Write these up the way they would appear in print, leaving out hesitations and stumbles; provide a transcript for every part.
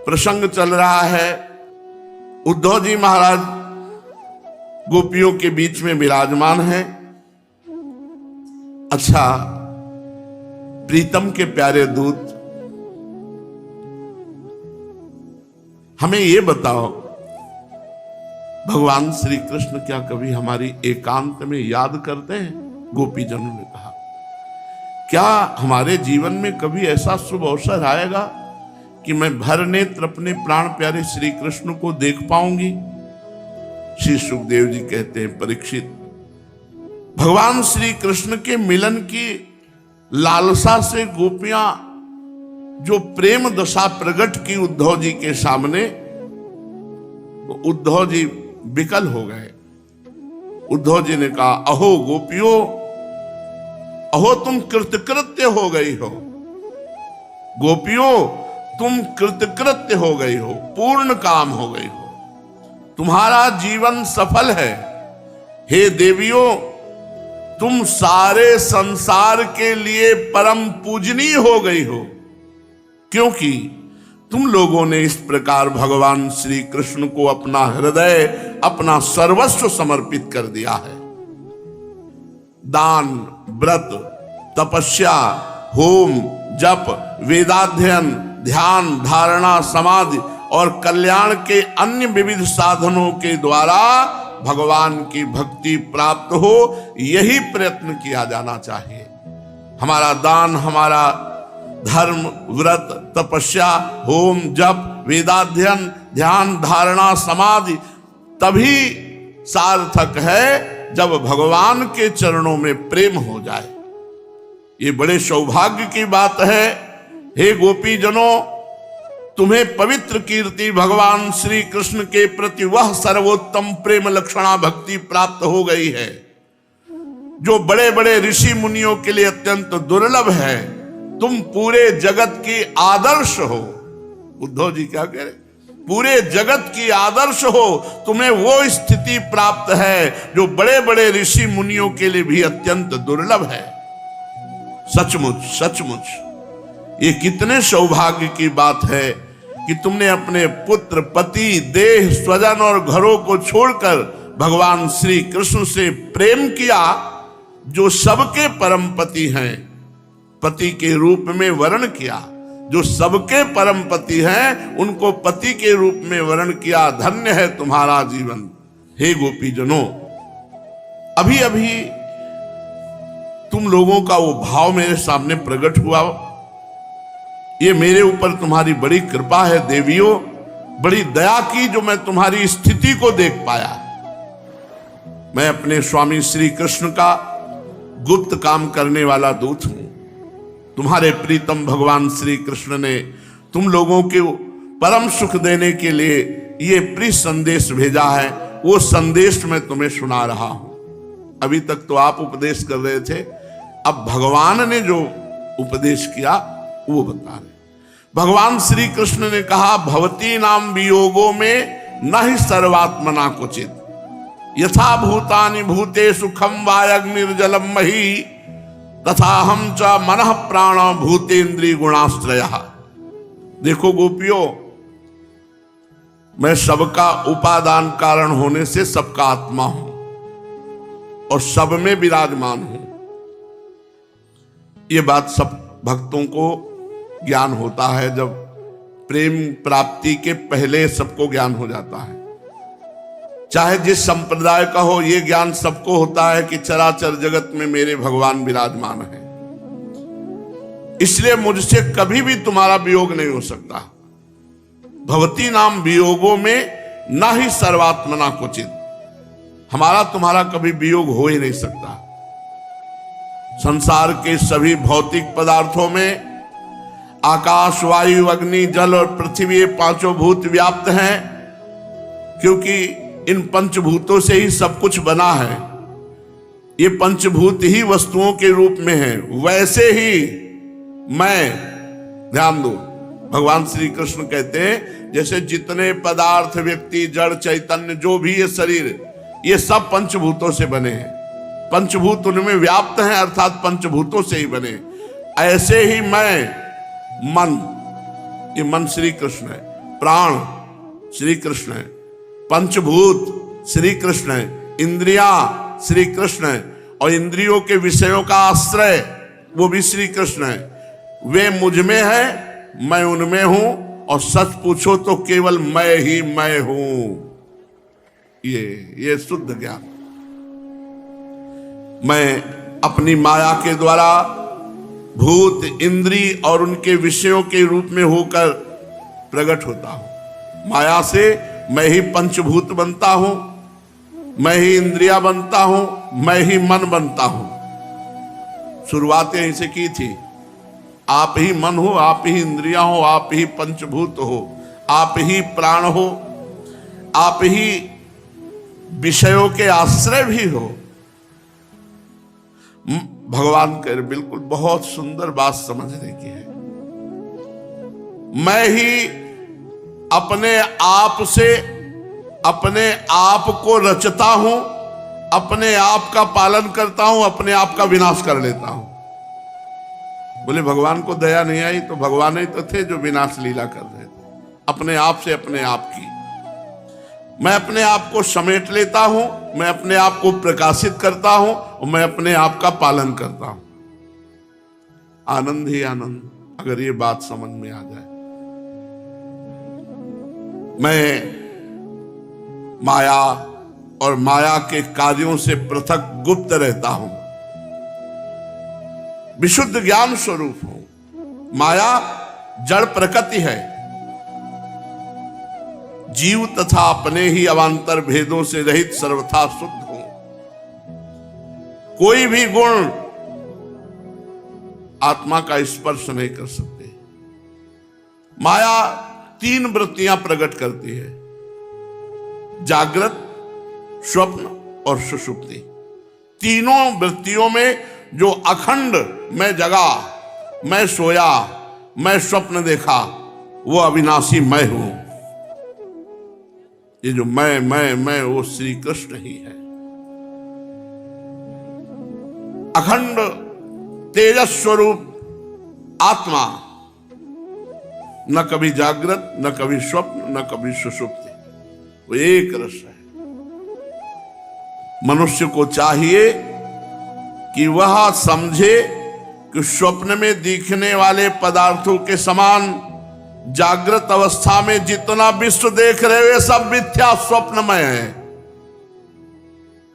प्रसंग चल रहा है। उद्धव जी महाराज गोपियों के बीच में विराजमान है। अच्छा, प्रीतम के प्यारे दूत, हमें ये बताओ, भगवान श्री कृष्ण क्या कभी हमारी एकांत में याद करते हैं? गोपीजनों ने कहा, क्या हमारे जीवन में कभी ऐसा शुभ अवसर आएगा कि मैं भर नेत्र अपने प्राण प्यारे श्री कृष्ण को देख पाऊंगी? श्री सुखदेव जी कहते हैं, परीक्षित, भगवान श्री कृष्ण के मिलन की लालसा से गोपियां जो प्रेम दशा प्रकट की उद्धव जी के सामने, तो उद्धव जी विकल हो गए। उद्धव जी ने कहा, अहो गोपियों, अहो तुम कृतकृत्य हो गई हो। गोपियों, तुम कृतकृत्य हो गई हो, पूर्ण काम हो गई हो, तुम्हारा जीवन सफल है। हे देवियों, तुम सारे संसार के लिए परम पूजनीय हो गई हो, क्योंकि तुम लोगों ने इस प्रकार भगवान श्री कृष्ण को अपना हृदय, अपना सर्वस्व समर्पित कर दिया है। दान, व्रत, तपस्या, होम, जप, वेदाध्ययन, ध्यान, धारणा, समाधि और कल्याण के अन्य विविध साधनों के द्वारा भगवान की भक्ति प्राप्त हो, यही प्रयत्न किया जाना चाहिए। हमारा दान, हमारा धर्म, व्रत, तपस्या, होम, जप, वेदाध्ययन, ध्यान, धारणा, समाधि तभी सार्थक है जब भगवान के चरणों में प्रेम हो जाए। ये बड़े सौभाग्य की बात है। हे गोपीजनों, तुम्हें पवित्र कीर्ति भगवान श्री कृष्ण के प्रति वह सर्वोत्तम प्रेम लक्षणा भक्ति प्राप्त हो गई है जो बड़े बड़े ऋषि मुनियों के लिए अत्यंत दुर्लभ है। तुम पूरे जगत की आदर्श हो। उद्धव जी क्या कह रहे? पूरे जगत की आदर्श हो। तुम्हें वो स्थिति प्राप्त है जो बड़े बड़े ऋषि मुनियों के लिए भी अत्यंत दुर्लभ है। सचमुच सचमुच ये कितने सौभाग्य की बात है कि तुमने अपने पुत्र, पति, देह, स्वजन और घरों को छोड़कर भगवान श्री कृष्ण से प्रेम किया, जो सबके परम पति हैं, पति के रूप में वर्ण किया। जो सबके परम पति हैं, उनको पति के रूप में वर्ण किया। धन्य है तुम्हारा जीवन। हे गोपीजनों, अभी अभी तुम लोगों का वो भाव मेरे सामने प्रकट हुआ। ये मेरे ऊपर तुम्हारी बड़ी कृपा है देवियों, बड़ी दया की जो मैं तुम्हारी स्थिति को देख पाया। मैं अपने स्वामी श्री कृष्ण का गुप्त काम करने वाला दूत हूं। तुम्हारे प्रीतम भगवान श्री कृष्ण ने तुम लोगों के परम सुख देने के लिए ये प्रिय संदेश भेजा है। वो संदेश मैं तुम्हें सुना रहा हूं। अभी तक तो आप उपदेश कर रहे थे, अब भगवान ने जो उपदेश किया वो बता रहे। भगवान श्री कृष्ण ने कहा, भवती नाम वियोगो में न ही सर्वात्मना क्वचित यथा भूतानि भूतेषु खम वायग्निर्जलम मही तथा हम च मनः प्राण भूतेन्द्रिय गुणाश्रयः। देखो गोपियों, मैं सबका उपादान कारण होने से सबका आत्मा हूं और सब में विराजमान हूं। ये बात सब भक्तों को ज्ञान होता है। जब प्रेम प्राप्ति के पहले सबको ज्ञान हो जाता है। चाहे जिस संप्रदाय का हो, यह ज्ञान सबको होता है कि चराचर जगत में मेरे भगवान विराजमान है, इसलिए मुझसे कभी भी तुम्हारा वियोग नहीं हो सकता। भवती नाम वियोगों में न ही सर्वात्मना क्वचित, हमारा तुम्हारा कभी वियोग हो ही नहीं सकता। संसार के सभी भौतिक पदार्थों में आकाश, वायु, अग्नि, जल और पृथ्वी, ये पांचों भूत व्याप्त हैं, क्योंकि इन पंचभूतों से ही सब कुछ बना है। ये पंचभूत ही वस्तुओं के रूप में है। वैसे ही मैं, ध्यान दो, भगवान श्री कृष्ण कहते हैं जैसे जितने पदार्थ, व्यक्ति, जड़, चैतन्य, जो भी ये शरीर, ये सब पंचभूतों से बने हैं। पंचभूत उनमें व्याप्त हैं, अर्थात पंचभूतों से ही बने। ऐसे ही मैं, मन, ये मन श्री कृष्ण है, प्राण श्री कृष्ण है, पंचभूत श्री कृष्ण है, इंद्रियां श्री कृष्ण है, और इंद्रियों के विषयों का आश्रय वो भी श्री कृष्ण है। वे मुझ में है, मैं उनमें हूं, और सच पूछो तो केवल मैं ही मैं हूं। ये शुद्ध ज्ञान। मैं अपनी माया के द्वारा भूत, इंद्री और उनके विषयों के रूप में होकर प्रकट होता हूं। माया से मैं ही पंचभूत बनता हूं, मैं ही इंद्रिया बनता हूं, मैं ही मन बनता हूं। शुरुआत यहीं से की थी। आप ही मन हो, आप ही इंद्रिया हो, आप ही पंचभूत हो, आप ही प्राण हो, आप ही विषयों के आश्रय भी हो। भगवान कह रहे बिल्कुल बहुत सुंदर बात समझने की है। मैं ही अपने आप से अपने आप को रचता हूं, अपने आप का पालन करता हूं, अपने आप का विनाश कर लेता हूं। बोले भगवान को दया नहीं आई तो भगवान ही तो थे जो विनाश लीला कर रहे थे अपने आप से अपने आप की। मैं अपने आप को समेट लेता हूं, मैं अपने आप को प्रकाशित करता हूं, और मैं अपने आप का पालन करता हूं। आनंद ही आनंद अगर ये बात समझ में आ जाए। मैं माया और माया के कार्यों से पृथक गुप्त रहता हूं, विशुद्ध ज्ञान स्वरूप हूं। माया जड़ प्रकृति है, जीव तथा अपने ही अवांतर भेदों से रहित सर्वथा शुद्ध हूं। कोई भी गुण आत्मा का स्पर्श नहीं कर सकते। माया 3 वृत्तियां प्रकट करती है, जागृत, स्वप्न और सुषुप्ति। तीनों वृत्तियों में जो अखंड मैं जगा, मैं सोया, मैं स्वप्न देखा, वो अविनाशी मैं हूं। ये जो मैं वो श्री कृष्ण ही है। अखंड तेजस स्वरूप आत्मा, न कभी जागृत, न कभी स्वप्न, न कभी सुषुप्ति, वो एक रस है। मनुष्य को चाहिए कि वह समझे कि स्वप्न में दिखने वाले पदार्थों के समान जागृत अवस्था में जितना विश्व देख रहे वे सब मिथ्या, स्वप्नमय है।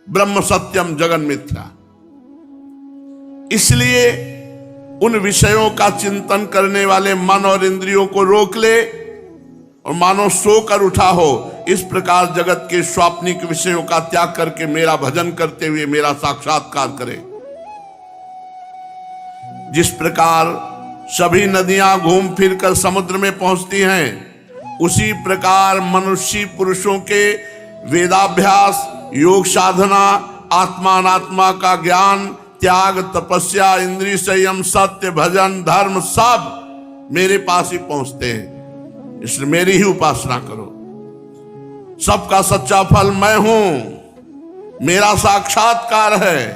ब्रह्म सत्यम जगन मिथ्या। इसलिए उन विषयों का चिंतन करने वाले मन और इंद्रियों को रोक ले और मानो सोकर उठा हो। इस प्रकार जगत के स्वाप्निक विषयों का त्याग करके मेरा भजन करते हुए मेरा साक्षात्कार करे। जिस प्रकार सभी नदियां घूम फिर कर समुद्र में पहुंचती हैं, उसी प्रकार मनुष्य पुरुषों के वेदाभ्यास, योग साधना, आत्मा अनात्मा का ज्ञान, त्याग, तपस्या, इंद्रिय संयम, सत्य, भजन, धर्म सब मेरे पास ही पहुंचते हैं। इसलिए मेरी ही उपासना करो। सबका सच्चा फल मैं हूं, मेरा साक्षात्कार है।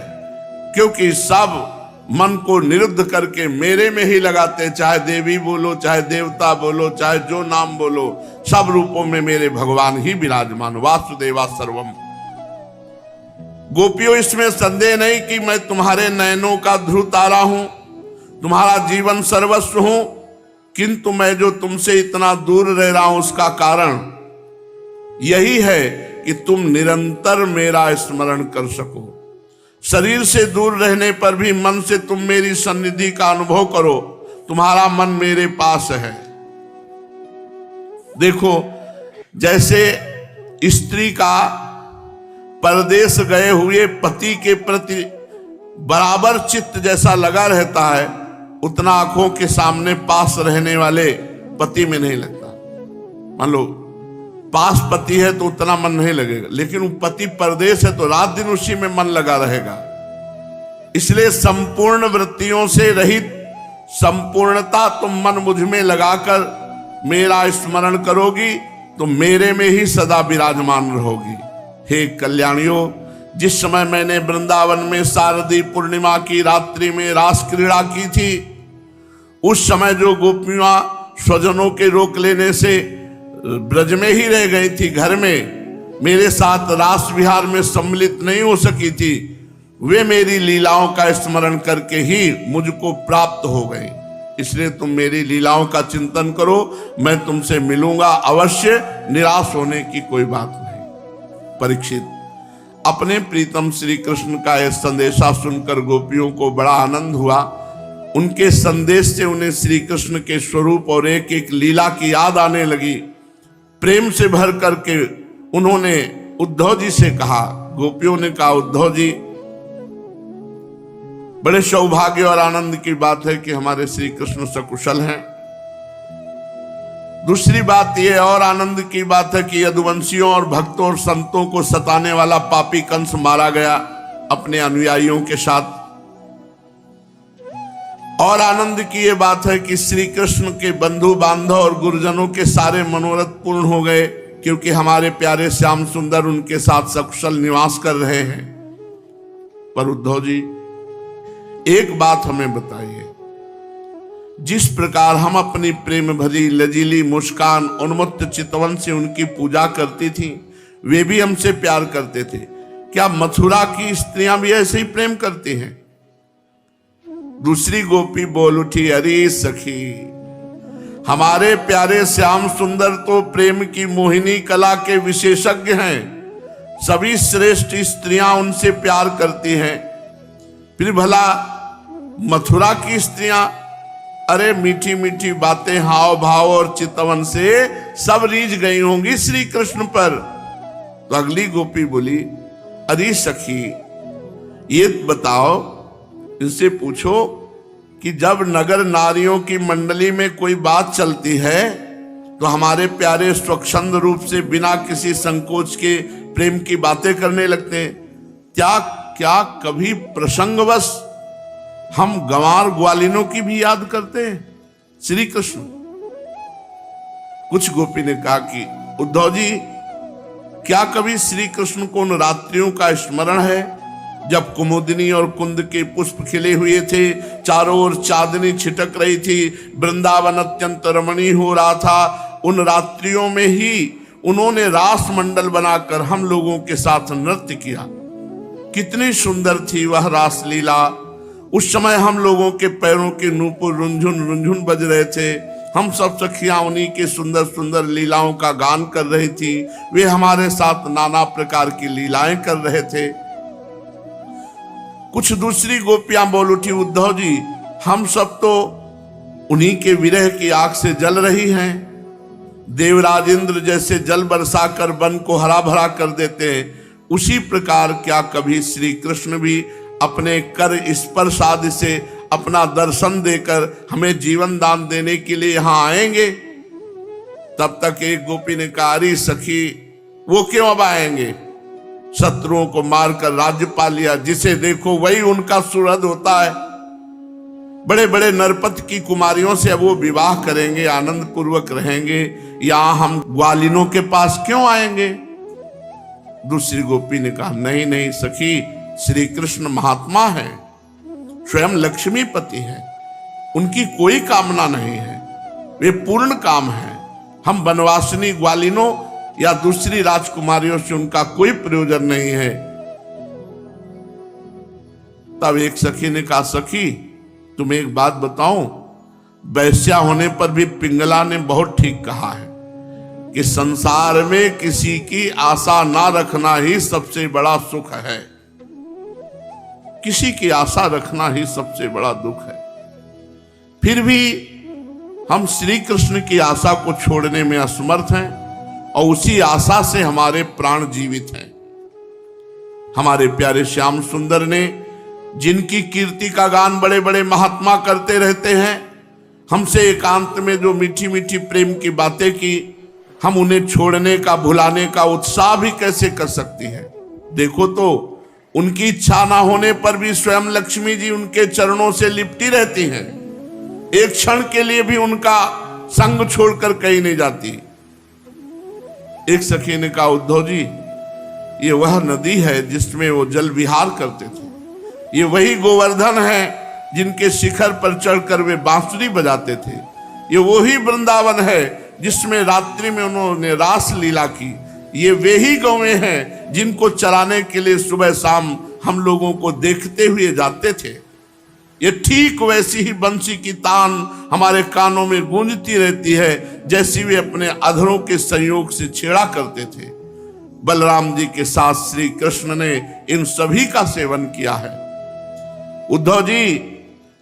क्योंकि सब मन को निरुद्ध करके मेरे में ही लगाते, चाहे देवी बोलो, चाहे देवता बोलो, चाहे जो नाम बोलो, सब रूपों में मेरे भगवान ही विराजमान। वासुदेवा सर्वम। गोपियों, इसमें संदेह नहीं कि मैं तुम्हारे नयनों का ध्रुव तारा हूं, तुम्हारा जीवन सर्वस्व हूं, किंतु मैं जो तुमसे इतना दूर रह रहा हूं उसका कारण यही है कि तुम निरंतर मेरा स्मरण कर सको। शरीर से दूर रहने पर भी मन से तुम मेरी सन्निधि का अनुभव करो। तुम्हारा मन मेरे पास है। देखो, जैसे स्त्री का परदेश गए हुए पति के प्रति बराबर चित्त जैसा लगा रहता है, उतना आंखों के सामने पास रहने वाले पति में नहीं लगता। मान लो पास पति है तो उतना मन नहीं लगेगा, लेकिन वो पति परदेश है तो रात दिन उसी में मन लगा रहेगा। इसलिए संपूर्ण वृत्तियों से रहित संपूर्णता तुम मन मुझ में लगाकर मेरा स्मरण करोगी तो मेरे में ही सदा विराजमान रहोगी। हे कल्याणियों, जिस समय मैंने वृंदावन में शारदी पूर्णिमा की रात्रि में रास क्रीड़ा की थी, उस समय जो गोपियां स्वजनों के रोक लेने से ब्रज में ही रह गई थी, घर में मेरे साथ रास विहार में सम्मिलित नहीं हो सकी थी, वे मेरी लीलाओं का स्मरण करके ही मुझको प्राप्त हो गई। इसलिए तुम मेरी लीलाओं का चिंतन करो, मैं तुमसे मिलूंगा अवश्य, निराश होने की कोई बात नहीं। परीक्षित, अपने प्रीतम श्री कृष्ण का यह संदेशा सुनकर गोपियों को बड़ा आनंद हुआ। उनके संदेश से उन्हें श्री कृष्ण के स्वरूप और एक एक लीला की याद आने लगी। प्रेम से भर करके उन्होंने उद्धव जी से कहा, गोपियों ने कहा, उद्धव जी, बड़े सौभाग्य और आनंद की बात है कि हमारे श्री कृष्ण सकुशल हैं। दूसरी बात यह और आनंद की बात है कि यदुवंशियों और भक्तों और संतों को सताने वाला पापी कंस मारा गया अपने अनुयायियों के साथ। और आनंद की यह बात है कि श्री कृष्ण के बंधु बांधव और गुरुजनों के सारे मनोरथ पूर्ण हो गए, क्योंकि हमारे प्यारे श्याम सुंदर उनके साथ सकुशल निवास कर रहे हैं। पर उद्धव जी, एक बात हमें बताइए, जिस प्रकार हम अपनी प्रेम भरी लजीली मुस्कान उन्मत्त चितवन से उनकी पूजा करती थी, वे भी हमसे प्यार करते थे। क्या मथुरा की स्त्रियां भी ऐसे ही प्रेम करती हैं? दूसरी गोपी बोल उठी, अरे सखी, हमारे प्यारे श्याम सुंदर तो प्रेम की मोहिनी कला के विशेषज्ञ हैं। सभी श्रेष्ठ स्त्रियां उनसे प्यार करती हैं, फिर भला मथुरा की स्त्रियां, अरे मीठी मीठी बातें, हाव भाव और चितवन से सब रीझ गई होंगी श्री कृष्ण पर। तो अगली गोपी बोली, अरे सखी, ये बताओ, इनसे पूछो कि जब नगर नारियों की मंडली में कोई बात चलती है तो हमारे प्यारे स्वच्छंद रूप से बिना किसी संकोच के प्रेम की बातें करने लगते हैं। क्या कभी प्रसंगवश हम गंवार ग्वालिनों की भी याद करते हैं श्री कृष्ण? कुछ गोपी ने कहा कि उद्धव जी, क्या कभी श्री कृष्ण को उन रात्रियों का स्मरण है जब कुमुदिनी और कुंद के पुष्प खिले हुए थे, चारों ओर चांदनी छिटक रही थी, वृंदावन अत्यंत रमणीय हो रहा था। उन रात्रियों में ही उन्होंने रास मंडल बनाकर हम लोगों के साथ नृत्य किया। कितनी सुंदर थी वह रास लीला। उस समय हम लोगों के पैरों के नूपुर रुंझुन रुंझुन बज रहे थे। हम सब सखियां उन्हीं के सुंदर सुंदर लीलाओं का गान कर रही थी। वे हमारे साथ नाना प्रकार की लीलाएं कर रहे थे। कुछ दूसरी गोपियां बोल उठी, उद्धव जी, हम सब तो उन्हीं के विरह की आग से जल रही हैं। देवराज इंद्र जैसे जल बरसाकर वन को हरा भरा कर देते हैं, उसी प्रकार क्या कभी श्री कृष्ण भी अपने कर स्पर्श आदि से अपना दर्शन देकर हमें जीवन दान देने के लिए यहां आएंगे? तब तक एक गोपी ने कहा, अरे सखी, वो क्यों अब आएंगे? शत्रुओं को मारकर राज्य पा लिया, जिसे देखो वही उनका सुहृद होता है। बड़े बड़े नरपत की कुमारियों से अब वो विवाह करेंगे, आनंद पूर्वक रहेंगे। यहां हम ग्वालिनों के पास क्यों आएंगे? दूसरी गोपी ने कहा, नहीं नहीं सखी, श्री कृष्ण महात्मा है, स्वयं लक्ष्मीपति है, उनकी कोई कामना नहीं है, वे पूर्ण काम है। हम वनवासिनी ग्वालिनों या दूसरी राजकुमारियों से उनका कोई प्रयोजन नहीं है। तब एक सखी ने कहा, सखी, तुम्हें एक बात बताऊं, वैश्या होने पर भी पिंगला ने बहुत ठीक कहा है कि संसार में किसी की आशा ना रखना ही सबसे बड़ा सुख है। किसी की आशा रखना ही सबसे बड़ा दुख है। फिर भी हम श्री कृष्ण की आशा को छोड़ने में असमर्थ हैं और उसी आशा से हमारे प्राण जीवित हैं। हमारे प्यारे श्याम सुंदर ने, जिनकी कीर्ति का गान बड़े बड़े महात्मा करते रहते हैं, हमसे एकांत में जो मीठी मीठी प्रेम की बातें की, हम उन्हें छोड़ने का, भुलाने का उत्साह भी कैसे कर सकती है? देखो तो, उनकी इच्छा ना होने पर भी स्वयं लक्ष्मी जी उनके चरणों से लिपटी रहती हैं। एक क्षण के लिए भी उनका संग छोड़कर कहीं नहीं जाती। एक सखी ने कहा, उद्धव जी, ये वह नदी है जिसमें वो जल विहार करते थे। ये वही गोवर्धन है जिनके शिखर पर चढ़कर वे बांसुरी बजाते थे। ये वही वृंदावन है जिसमें रात्रि में उन्होंने रास लीला की। ये वे ही गौएं हैं जिनको चराने के लिए सुबह शाम हम लोगों को देखते हुए जाते थे। ये ठीक वैसी ही बंसी की तान हमारे कानों में गूंजती रहती है जैसी वे अपने अधरों के संयोग से छेड़ा करते थे। बलराम जी के साथ श्री कृष्ण ने इन सभी का सेवन किया है। उद्धव जी,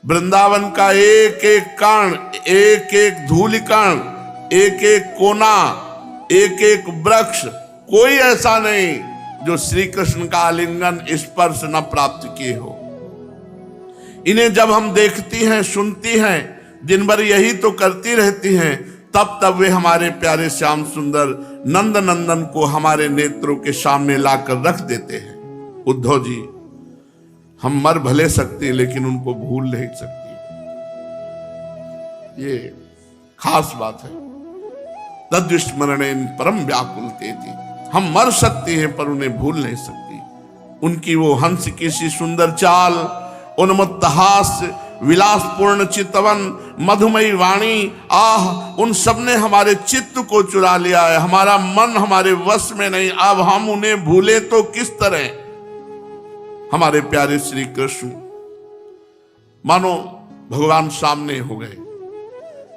वृंदावन का एक एक कण, एक एक धूलि कण, एक एक कोना, एक एक वृक्ष, कोई ऐसा नहीं जो श्री कृष्ण का आलिंगन स्पर्श न प्राप्त किए हो। इन्हें जब हम देखती हैं, सुनती हैं, दिन भर यही तो करती रहती हैं, तब तब वे हमारे प्यारे श्याम सुंदर नंद नंदन को हमारे नेत्रों के सामने लाकर रख देते हैं। उद्धव जी, हम मर भले सकते लेकिन उनको भूल नहीं सकती। ये खास बात है। तद्विस्मरणेन परम व्याकुलते थी। हम मर सकते हैं पर उन्हें भूल नहीं सकती। उनकी वो हंस की सी सुंदर चाल, उन्मत्त हास्य, विलासपूर्ण चितवन, मधुमयी वाणी, आह, उन सब ने हमारे चित्त को चुरा लिया है। हमारा मन हमारे वश में नहीं। अब हम उन्हें भूले तो किस तरह। हमारे प्यारे श्री कृष्ण मानो भगवान सामने हो गए।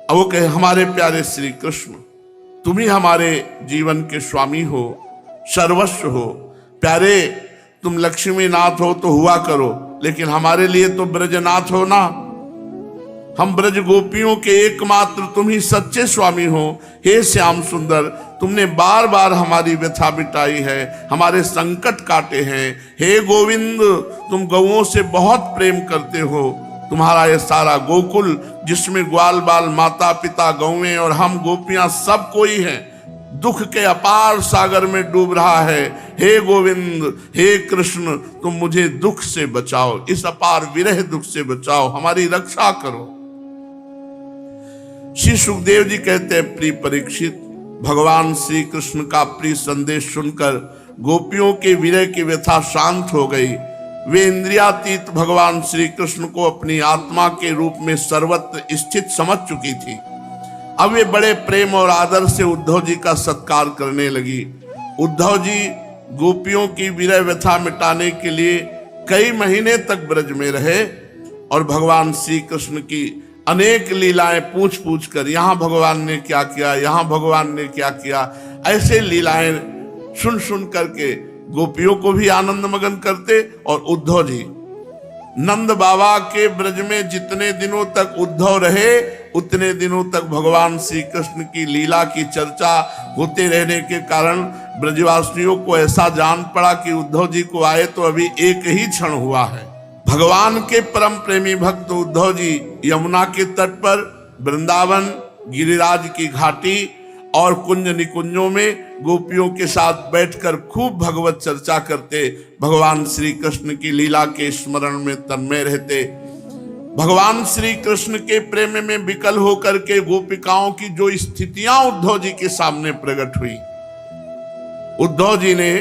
अब वो कहे, हमारे प्यारे श्री कृष्ण, तुम ही हमारे जीवन के स्वामी हो, सर्वस्व हो। प्यारे, तुम लक्ष्मी नाथ हो तो हुआ करो, लेकिन हमारे लिए तो ब्रजनाथ हो ना। हम ब्रज गोपियों के एकमात्र तुम ही सच्चे स्वामी हो। हे श्याम सुंदर, तुमने बार बार हमारी व्यथा मिटाई है, हमारे संकट काटे हैं। हे गोविंद, तुम गौओं से बहुत प्रेम करते हो। तुम्हारा ये सारा गोकुल, जिसमें ग्वाल बाल, माता पिता, गौएं और हम गोपियां सब कोई हैं, दुख के अपार सागर में डूब रहा है। हे गोविंद, हे कृष्ण, तुम मुझे दुख से बचाओ, इस अपार विरह दुख से बचाओ, हमारी रक्षा करो। श्री सुखदेव जी कहते हैं, प्रिय परीक्षित, भगवान श्री कृष्ण का प्रिय संदेश सुनकर गोपियों के विरह की व्यथा शांत हो गई। वे इंद्रियातीत भगवान श्री कृष्ण को अपनी आत्मा के रूप में सर्वत्र स्थित समझ चुकी थी। अब वे बड़े प्रेम और आदर से उद्धव जी का सत्कार करने लगी। उद्धव जी गोपियों की विरह व्यथा मिटाने के लिए कई महीने तक ब्रज में रहे और भगवान श्री कृष्ण की अनेक लीलाएं पूछ पूछ कर, यहाँ भगवान ने क्या किया, यहाँ भगवान ने क्या किया, ऐसे लीलाएं सुन सुन करके गोपियों को भी आनंद मगन करते। और उद्धव जी नंद बाबा के ब्रज में जितने दिनों तक उद्धव रहे, उतने दिनों तक भगवान श्री कृष्ण की लीला की चर्चा होते रहने के कारण ब्रजवासियों को ऐसा जान पड़ा कि उद्धव जी को आए तो अभी एक ही क्षण हुआ है। भगवान के परम प्रेमी भक्त उद्धव जी यमुना के तट पर, वृंदावन, गिरिराज की घाटी और कुंज निकुंजों में गोपियों के साथ बैठकर खूब भगवत चर्चा करते, भगवान श्री कृष्ण की लीला के स्मरण में तन्मय रहते। भगवान श्री कृष्ण के प्रेम में विकल होकर के गोपिकाओं की जो स्थितियां उद्धव जी के सामने प्रकट हुई, उद्धव जी ने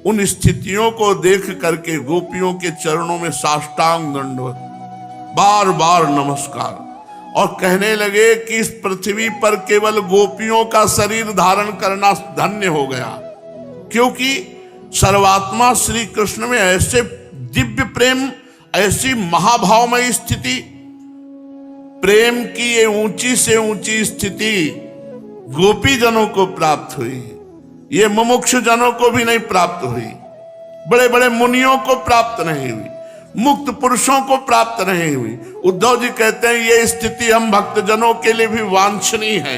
उन स्थितियों को देख करके गोपियों के चरणों में साष्टांग दंडवत, बार बार नमस्कार, और कहने लगे कि इस पृथ्वी पर केवल गोपियों का शरीर धारण करना धन्य हो गया, क्योंकि सर्वात्मा श्री कृष्ण में ऐसे दिव्य प्रेम, ऐसी महाभावमयी स्थिति, प्रेम की ये ऊंची से ऊंची स्थिति गोपी जनों को प्राप्त हुई। ये मुमुक्षु जनों को भी नहीं प्राप्त हुई, बड़े बड़े मुनियों को प्राप्त नहीं हुई, मुक्त पुरुषों को प्राप्त नहीं हुई। उद्धव जी कहते हैं, ये स्थिति हम भक्त जनों के लिए भी वांछनीय है,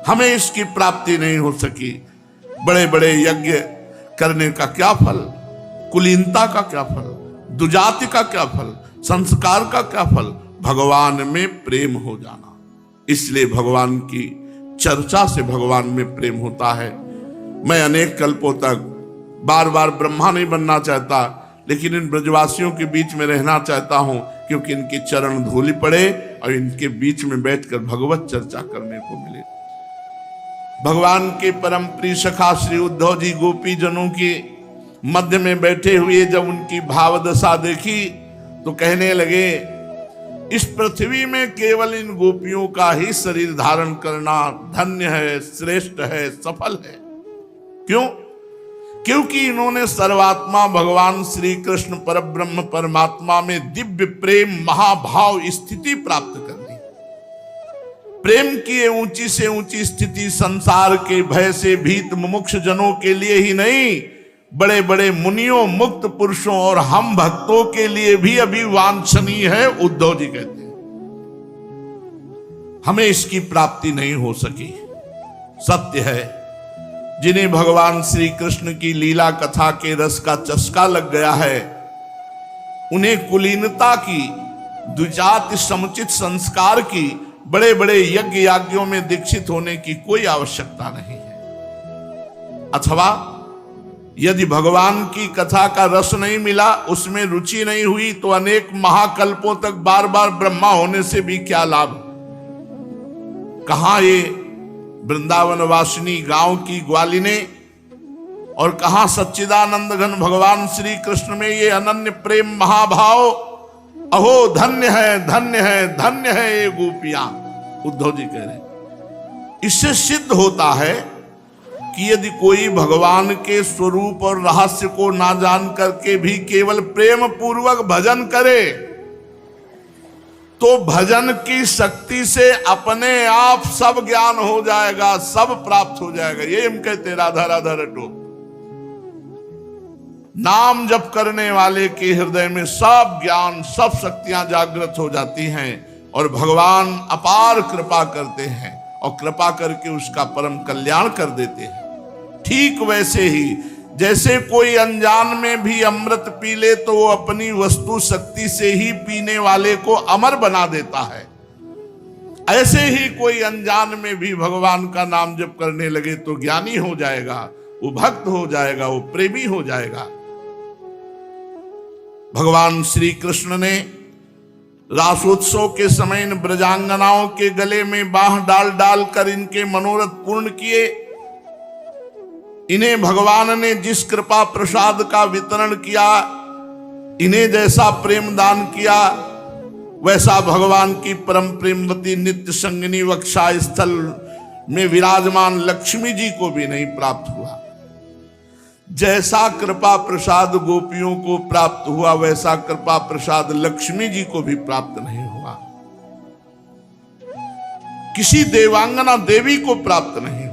हमें इसकी प्राप्ति नहीं हो सकी। बड़े बड़े यज्ञ करने का क्या फल, कुलीनता का क्या फल, दुजाति का क्या फल, संस्कार का क्या फल, भगवान में प्रेम हो जाना। इसलिए भगवान की चर्चा से भगवान में प्रेम होता है। मैं अनेक कल्पों तक बार बार ब्रह्मा नहीं बनना चाहता, लेकिन इन ब्रजवासियों के बीच में रहना चाहता हूं, क्योंकि इनके चरण धूलि पड़े और इनके बीच में बैठकर भगवत चर्चा करने को मिले। भगवान के परम प्रिय सखा श्री उद्धव जी गोपी जनों के मध्य में बैठे हुए जब उनकी भाव दशा देखी तो कहने लगे इस पृथ्वी में केवल इन गोपियों का ही शरीर धारण करना धन्य है, श्रेष्ठ है, सफल है। क्यों? क्योंकि इन्होंने सर्वात्मा भगवान श्री कृष्ण परब्रह्म परमात्मा में दिव्य प्रेम महाभाव स्थिति प्राप्त कर ली। प्रेम की ऊंची से ऊंची स्थिति संसार के भय से भीत मुमुक्ष जनों के लिए ही नहीं, बड़े बड़े मुनियों, मुक्त पुरुषों और हम भक्तों के लिए भी अभी वांछनीय है। उद्धव जी कहते हैं हमें इसकी प्राप्ति नहीं हो सकी। सत्य है, जिन्हें भगवान श्री कृष्ण की लीला कथा के रस का चस्का लग गया है, उन्हें कुलीनता की, द्विजाति समुचित संस्कार की, बड़े बड़े यज्ञ याज्ञों में दीक्षित होने की कोई आवश्यकता नहीं है। अथवा यदि भगवान की कथा का रस नहीं मिला, उसमें रुचि नहीं हुई, तो अनेक महाकल्पों तक बार बार ब्रह्मा होने से भी क्या लाभ। कहां ये वृंदावन वासिनी गांव की ग्वालिने और कहां सच्चिदानंद घन भगवान श्री कृष्ण में ये अनन्य प्रेम महाभाव। अहो धन्य है, धन्य है, धन्य है ये गोपियां। उद्धव जी कह रहे इससे सिद्ध होता है कि यदि कोई भगवान के स्वरूप और रहस्य को ना जान करके भी केवल प्रेम पूर्वक भजन करे, तो भजन की शक्ति से अपने आप सब ज्ञान हो जाएगा, सब प्राप्त हो जाएगा। ये हम कहते राधा राधा रटो। नाम जप करने वाले के हृदय में सब ज्ञान, सब शक्तियां जागृत हो जाती हैं और भगवान अपार कृपा करते हैं और कृपा करके उसका परम कल्याण कर देते हैं। ठीक वैसे ही जैसे कोई अनजान में भी अमृत पी ले तो वो अपनी वस्तु शक्ति से ही पीने वाले को अमर बना देता है, ऐसे ही कोई अनजान में भी भगवान का नाम जप करने लगे तो ज्ञानी हो जाएगा, वो भक्त हो जाएगा, वो प्रेमी हो जाएगा। भगवान श्री कृष्ण ने रासोत्सव के समय इन ब्रजांगनाओं के गले में बाह डाल डाल कर इनके मनोरथ पूर्ण किए। इन्हें भगवान ने जिस कृपा प्रसाद का वितरण किया, इन्हें जैसा प्रेम दान किया, वैसा भगवान की परम प्रेमवती नित्य संगिनी वक्षा स्थल में विराजमान लक्ष्मी जी को भी नहीं प्राप्त हुआ। जैसा कृपा प्रसाद गोपियों को प्राप्त हुआ, वैसा कृपा प्रसाद लक्ष्मी जी को भी प्राप्त नहीं हुआ। किसी देवांगना देवी को प्राप्त नहीं हुआ।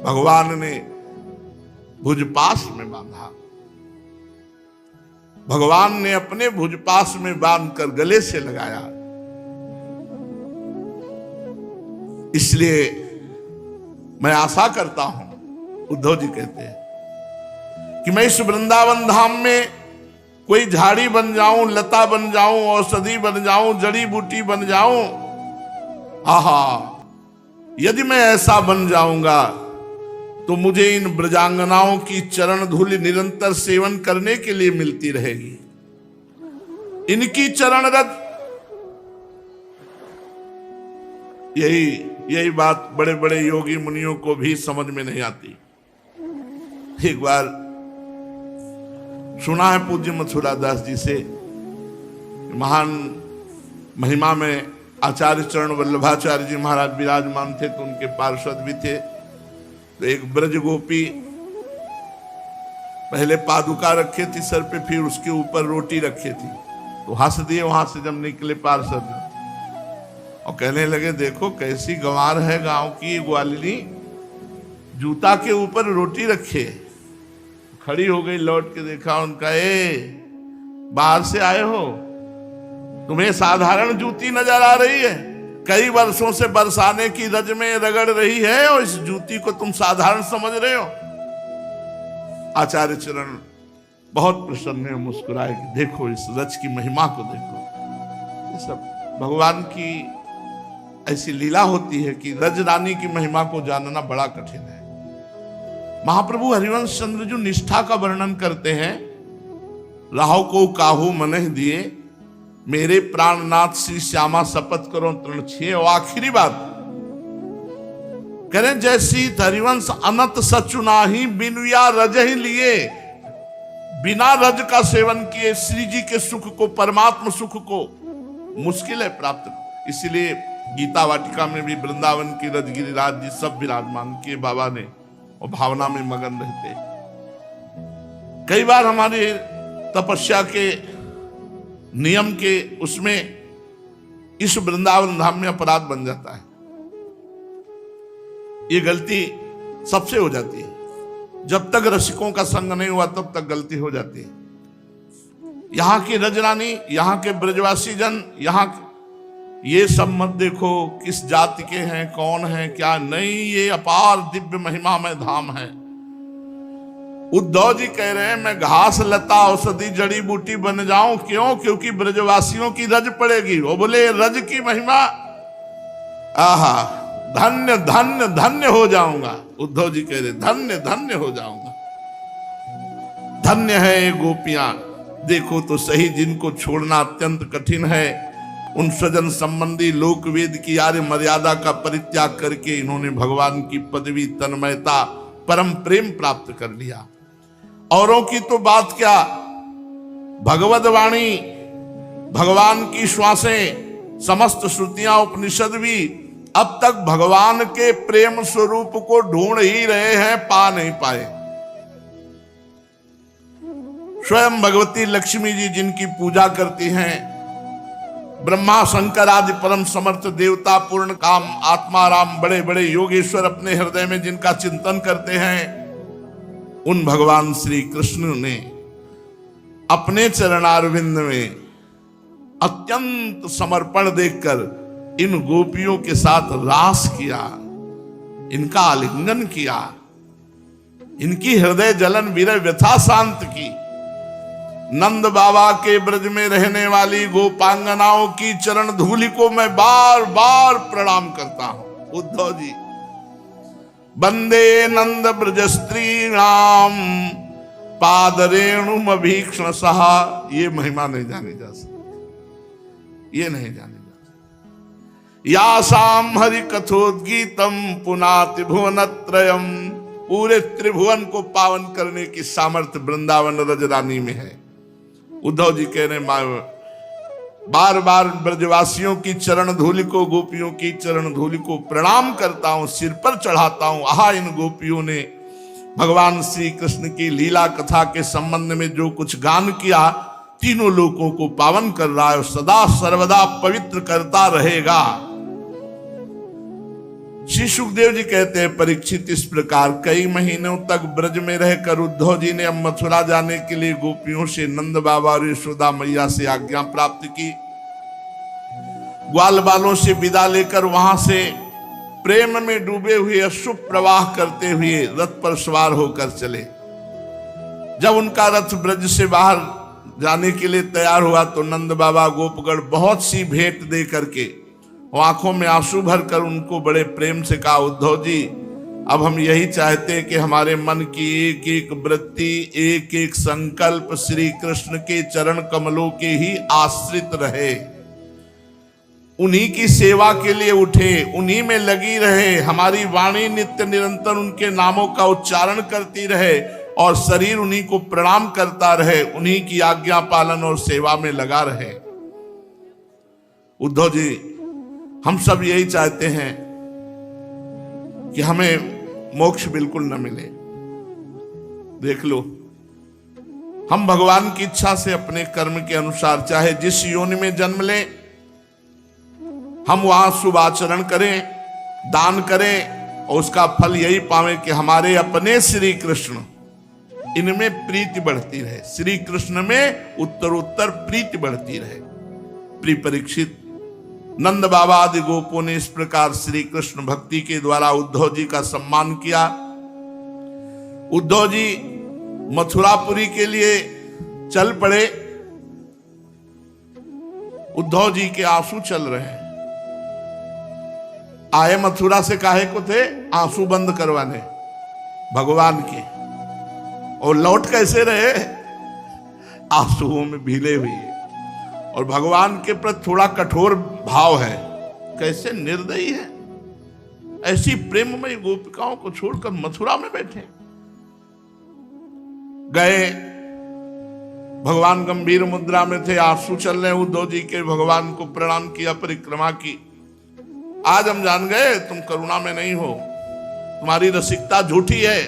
भगवान ने भुजपास में बांधा, भगवान ने अपने भुजपास में बांधकर गले से लगाया। इसलिए मैं आशा करता हूं, उद्धव जी कहते हैं कि मैं इस वृंदावन धाम में कोई झाड़ी बन जाऊं, लता बन जाऊं, औषधि बन जाऊं, जड़ी बूटी बन जाऊं। आहा, यदि मैं ऐसा बन जाऊंगा तो मुझे इन ब्रजांगनाओं की चरण धूलि निरंतर सेवन करने के लिए मिलती रहेगी। इनकी चरण रज, यही बात बड़े बड़े योगी मुनियों को भी समझ में नहीं आती। एक बार सुना है पूज्य मथुरा दास जी से, महान महिमा में आचार्य चरण वल्लभाचार्य जी महाराज विराजमान थे, तो उनके पार्षद भी थे। तो एक ब्रज गोपी पहले पादुका रखे थी सर पे, फिर उसके ऊपर रोटी रखी थी। तो हंस दिए वहां से जब निकले पार्षद और कहने लगे देखो कैसी गंवार है गांव की ग्वालिनी, जूता के ऊपर रोटी रखे। खड़ी हो गई, लौट के देखा उनका, बाहर से आए हो, तुम्हें साधारण जूती नजर आ रही है? कई वर्षों से बरसाने की रज में रगड़ रही है और इस जूती को तुम साधारण समझ रहे हो। आचार्य चरण बहुत प्रसन्न है, मुस्कुराए कि देखो इस रज की महिमा को देखो। ये सब भगवान की ऐसी लीला होती है कि रज रानी की महिमा को जानना बड़ा कठिन है। महाप्रभु हरिवंश चंद्र जो निष्ठा का वर्णन करते हैं, राहो को काहू मनह दिए, मेरे प्राणनाथ श्री श्यामा शपथ करो तृण छे। और आखिरी बात करें, जैसी हरिवंश अनंत सचुनाही बिनुया रज ही लिए, बिना रज का सेवन किए श्री जी के सुख को, परमात्म सुख को मुश्किल है प्राप्त। इसलिए गीता वाटिका में भी वृंदावन की रजगिरिराज जी सब विराजमान किए बाबा ने और भावना में मगन रहते। कई बार हमारे तपस्या के नियम के उसमें इस वृंदावन धाम में अपराध बन जाता है। ये गलती सबसे हो जाती है। जब तक रसिकों का संग नहीं हुआ तब तक गलती हो जाती है। यहाँ की रजरानी, यहाँ के ब्रजवासी जन, यहाँ ये सब मत देखो किस जाति के हैं, कौन है क्या नहीं, ये अपार दिव्य महिमा में धाम है। उद्धव जी कह रहे हैं मैं घास लता औषधि जड़ी बूटी बन जाऊं, क्यों? क्योंकि ब्रजवासियों की रज पड़ेगी। वो बोले रज की महिमा, आहा धन्य धन्य धन्य हो जाऊंगा। उद्धव जी कह रहे धन्य धन्य हो जाऊंगा। धन्य है ये गोपियां, देखो तो सही, जिनको छोड़ना अत्यंत कठिन है। उन स्वजन संबंधी लोक वेद की आर्य मर्यादा का परित्याग करके इन्होंने भगवान की पदवी, तन्मयता, परम प्रेम प्राप्त कर लिया। औरों की तो बात क्या, भगवद वाणी, भगवान की श्वासें, समस्त श्रुतियां, उपनिषद भी अब तक भगवान के प्रेम स्वरूप को ढूंढ ही रहे हैं, पा नहीं पाए। स्वयं भगवती लक्ष्मी जी जिनकी पूजा करती हैं, ब्रह्मा शंकर आदि परम समर्थ देवता, पूर्ण काम आत्माराम, बड़े बड़े योगेश्वर अपने हृदय में जिनका चिंतन करते हैं, उन भगवान श्री कृष्ण ने अपने चरणारविंद में अत्यंत समर्पण देखकर इन गोपियों के साथ रास किया, इनका आलिंगन किया, इनकी हृदय जलन विरह व्यथा शांत की। नंद बाबा के ब्रज में रहने वाली गोपांगनाओं की चरण धूलि को मैं बार बार प्रणाम करता हूं। उद्धव जी, वंदे नंद ब्रज स्त्रीणाम पादरेणुम भीक्षण सहा। ये महिमा नहीं जानी जा सकती, ये नहीं जानी जा सकती। यासाम हरि कथोद्गीतम पुनाति भुवनत्रयम। पूरे त्रिभुवन को पावन करने की सामर्थ्य वृंदावन रजरानी में है। उद्धव जी कह रहे बार बार ब्रजवासियों की चरण धूलि को, गोपियों की चरण धूलि को प्रणाम करता हूं, सिर पर चढ़ाता हूं। आहा, इन गोपियों ने भगवान श्री कृष्ण की लीला कथा के संबंध में जो कुछ गान किया, तीनों लोकों को पावन कर रहा है और सदा सर्वदा पवित्र करता रहेगा। श्री सुखदेव जी कहते हैं, परीक्षित इस प्रकार कई महीनों तक ब्रज में रहकर उद्धव जी ने अब मथुरा जाने के लिए गोपियों से, नंद बाबा और यशोदा मैया से आज्ञा प्राप्त की। ग्वाल बालों से विदा लेकर वहां से प्रेम में डूबे हुए अशुभ प्रवाह करते हुए रथ पर सवार होकर चले। जब उनका रथ ब्रज से बाहर जाने के लिए तैयार हुआ तो नंद बाबा गोपगढ़ बहुत सी भेंट दे करके आंखों में आंसू भरकर उनको बड़े प्रेम से कहा, उद्धव जी अब हम यही चाहते हैं कि हमारे मन की एक एक वृत्ति, एक एक संकल्प श्री कृष्ण के चरण कमलों के ही आश्रित रहे, उन्हीं की सेवा के लिए उठे, उन्हीं में लगी रहे, हमारी वाणी नित्य निरंतर उनके नामों का उच्चारण करती रहे और शरीर उन्हीं को प्रणाम करता रहे, उन्हीं की आज्ञा पालन और सेवा में लगा रहे। उद्धव जी, हम सब यही चाहते हैं कि हमें मोक्ष बिल्कुल न मिले। देख लो, हम भगवान की इच्छा से अपने कर्म के अनुसार चाहे जिस योनि में जन्म लें, हम वहां शुभ आचरण करें, दान करें और उसका फल यही पावें कि हमारे अपने श्री कृष्ण, इनमें प्रीति बढ़ती रहे, श्री कृष्ण में उत्तरोत्तर प्रीति बढ़ती रहे। प्रिय परीक्षित, नंद बाबा आदि गोपों ने इस प्रकार श्री कृष्ण भक्ति के द्वारा उद्धव जी का सम्मान किया। उद्धव जी मथुरापुरी के लिए चल पड़े। उद्धव जी के आंसू चल रहे हैं। आए मथुरा से काहे को थे? आंसू बंद करवाने भगवान के, और लौट कैसे रहे? आंसुओं में भीले हुए, और भगवान के प्रति थोड़ा कठोर भाव है। कैसे निर्दयी है, ऐसी प्रेममयी गोपिकाओं को छोड़कर मथुरा में बैठे। गए भगवान गंभीर मुद्रा में थे, आंसू चल रहे उद्धव जी के, भगवान को प्रणाम किया, परिक्रमा की। आज हम जान गए तुम करुणा में नहीं हो, तुम्हारी रसिकता झूठी है।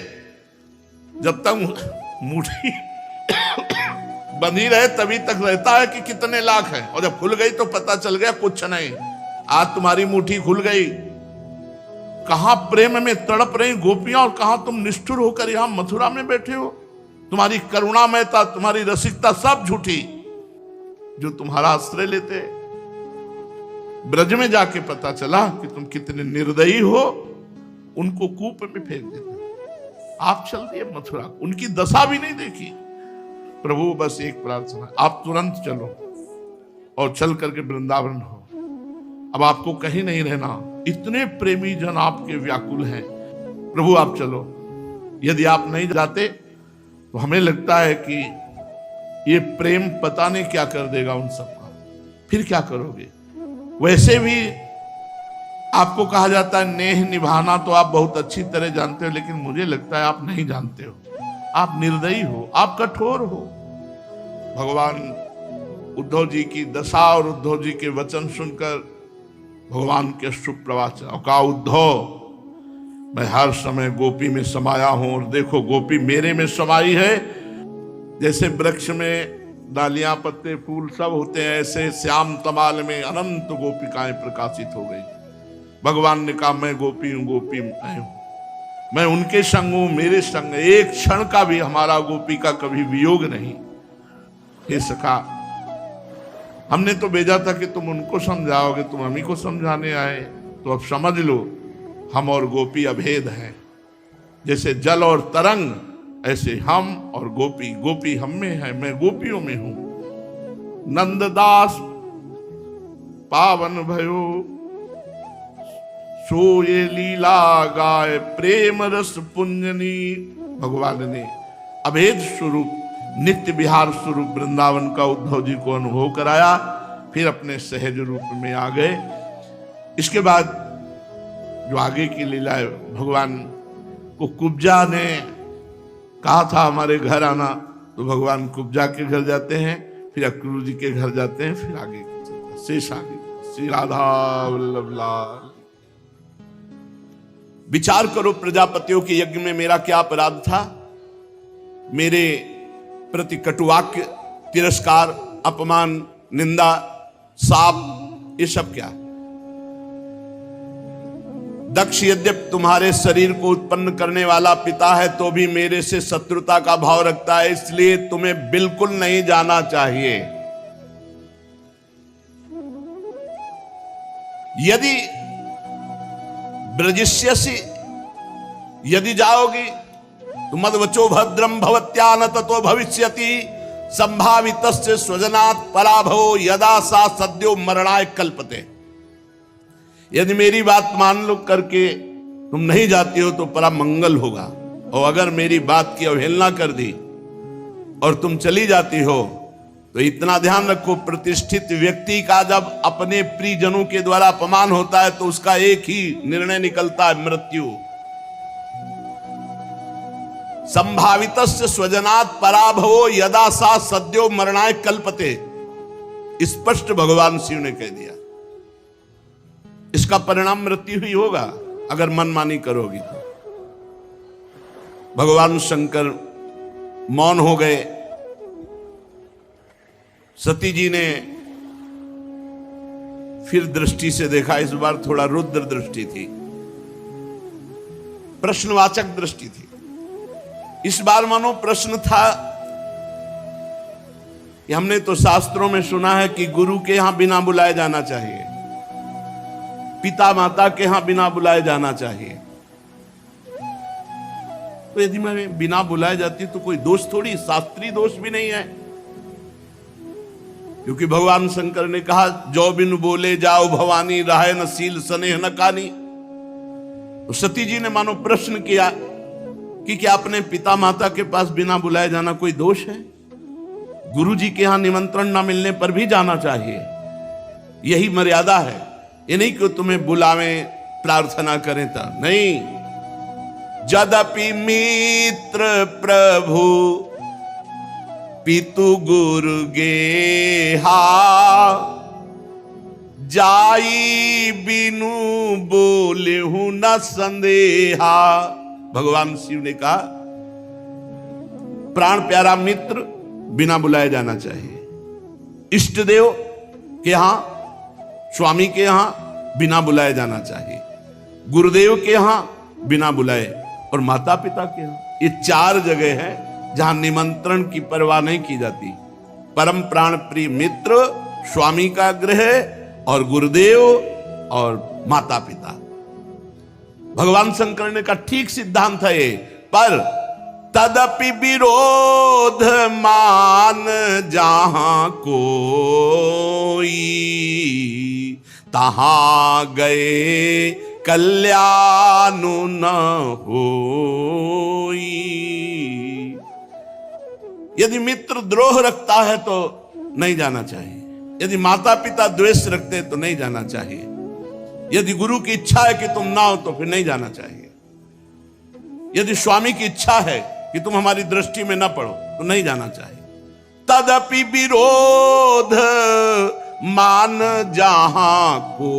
जब तक मुट्ठी बंधी रहे तभी तक रहता है कि कितने लाख हैं, और जब खुल गई तो पता चल गया कुछ नहीं। आज तुम्हारी मुट्ठी खुल गई, कहां प्रेम में तड़प रही गोपियां और कहां तुम निष्ठुर होकर यहां मथुरा में बैठे हो। तुम्हारी करुणामयता, तुम्हारी रसिकता सब झूठी। जो तुम्हारा आश्रय लेते, ब्रज में जाके पता चला कि तुम कितने निर्दयी हो, उनको कूप में फेंक देते। आप चल दिए मथुरा, उनकी दशा भी नहीं देखी। प्रभु बस एक प्रार्थना, आप तुरंत चलो और चल करके वृंदावन हो। अब आपको कहीं नहीं रहना, इतने प्रेमी जन आपके व्याकुल हैं। प्रभु आप चलो। यदि आप नहीं जाते तो हमें लगता है कि ये प्रेम पता नहीं क्या कर देगा उन सबका। फिर क्या करोगे? वैसे भी आपको कहा जाता है नेह निभाना तो आप बहुत अच्छी तरह जानते हो, लेकिन मुझे लगता है आप नहीं जानते हो। आप निर्दयी हो, आप कठोर हो। भगवान उद्धव जी की दशा और उद्धव जी के वचन सुनकर भगवान के शुभ प्रवचन, कहा उद्धव मैं हर समय गोपी में समाया हूं, और देखो गोपी मेरे में समाई है। जैसे वृक्ष में डालियां, पत्ते, फूल सब होते हैं, ऐसे श्याम तमाल में अनंत गोपिकाएं प्रकाशित हो गई। भगवान ने कहा मैं गोपी हूं, गोपी मैं हूं, मैं उनके संग हूं, मेरे संग। एक क्षण का भी हमारा गोपी का कभी वियोग नहीं। हे सखा, हमने तो भेजा था कि तुम उनको समझाओगे, तुम हमी को समझाने आए। तो अब समझ लो, हम और गोपी अभेद हैं। जैसे जल और तरंग, ऐसे हम और गोपी। गोपी हम में है, मैं गोपियों में हूं। नंददास पावन भयो, सो ये लीला गाय प्रेम रस पुंजनी। भगवान ने अभेद स्वरूप, नित्य विहार स्वरूप वृंदावन का उद्धव जी को अनुभव कराया। फिर अपने सहज रूप में आ गए। इसके बाद जो आगे की लीला है, भगवान को कुब्जा ने कहा था हमारे घर आना, तो भगवान कुब्जा के घर जाते हैं, फिर अक्रूर जी के घर जाते हैं, फिर आगे शेष आगे। श्री राधा वल्लभ लाल। विचार करो, प्रजापतियों के यज्ञ में मेरा क्या अपराध था? मेरे प्रति कटुवाक्य, तिरस्कार, अपमान, निंदा, शाप, ये सब क्या? दक्ष यद्यपि तुम्हारे शरीर को उत्पन्न करने वाला पिता है, तो भी मेरे से शत्रुता का भाव रखता है, इसलिए तुम्हें बिल्कुल नहीं जाना चाहिए। यदि ब्रजिष्यसि, यदि जाओगी तो मद्वचो भद्रम भवत्या न ततो भविष्यति संभावितस्य स्वजनात् पराभवो यदा सा सद्यो मरणाय कल्पते। यदि मेरी बात मान लो करके तुम नहीं जाती हो तो परा मंगल होगा, और अगर मेरी बात की अवहेलना कर दी और तुम चली जाती हो तो इतना ध्यान रखो, प्रतिष्ठित व्यक्ति का जब अपने प्रियजनों के द्वारा अपमान होता है तो उसका एक ही निर्णय निकलता है, मृत्यु। संभावितस्य स्वजनात् पराभवो यदा सा सद्यो मरणाय कल्पते। स्पष्ट भगवान शिव ने कह दिया, इसका परिणाम मृत्यु ही होगा अगर मनमानी करोगी तो। भगवान शंकर मौन हो गए। सती जी ने फिर दृष्टि से देखा, इस बार थोड़ा रुद्र दृष्टि थी, प्रश्नवाचक दृष्टि थी। इस बार मानो प्रश्न था कि हमने तो शास्त्रों में सुना है कि गुरु के यहां बिना बुलाए जाना चाहिए, पिता माता के यहां बिना बुलाए जाना चाहिए। तो यदि मैं बिना बुलाए जाती तो कोई दोष थोड़ी, शास्त्रीय दोष भी नहीं है, क्योंकि भगवान शंकर ने कहा जो बिन बोले जाओ भवानी, राहे न सील स्नेह न कानी। तो सती जी ने मानो प्रश्न किया कि क्या अपने पिता माता के पास बिना बुलाए जाना कोई दोष है? गुरु जी के यहां निमंत्रण न मिलने पर भी जाना चाहिए, यही मर्यादा है। ये नहीं कि तुम्हें बुलावें, प्रार्थना करें तो नहीं। जदपि मित्र प्रभु पितु गुरु गेहा, जाई बिनु बोलेहु न संदेहा। भगवान शिव ने कहा प्राण प्यारा मित्र बिना बुलाए जाना चाहिए, इष्ट देव के यहां, स्वामी के यहां बिना बुलाए जाना चाहिए, गुरुदेव के यहां बिना बुलाए, और माता पिता के यहां। ये 4 जगह है जहां निमंत्रण की परवाह नहीं की जाती। परम प्राण प्रिय मित्र, स्वामी का गृह और गुरुदेव और माता पिता। भगवान शंकर ने कहा ठीक सिद्धांत है ये, पर तदपि विरोध मान जहां कोई, तहां गए कल्याण न होई। यदि मित्र द्रोह रखता है तो नहीं जाना चाहिए, यदि माता पिता द्वेष रखते हैं तो नहीं जाना चाहिए, यदि गुरु की इच्छा है कि तुम ना हो तो फिर नहीं जाना चाहिए, यदि स्वामी की इच्छा है कि तुम हमारी दृष्टि में ना पड़ो तो नहीं जाना चाहिए। तदपि विरोध मान जहां को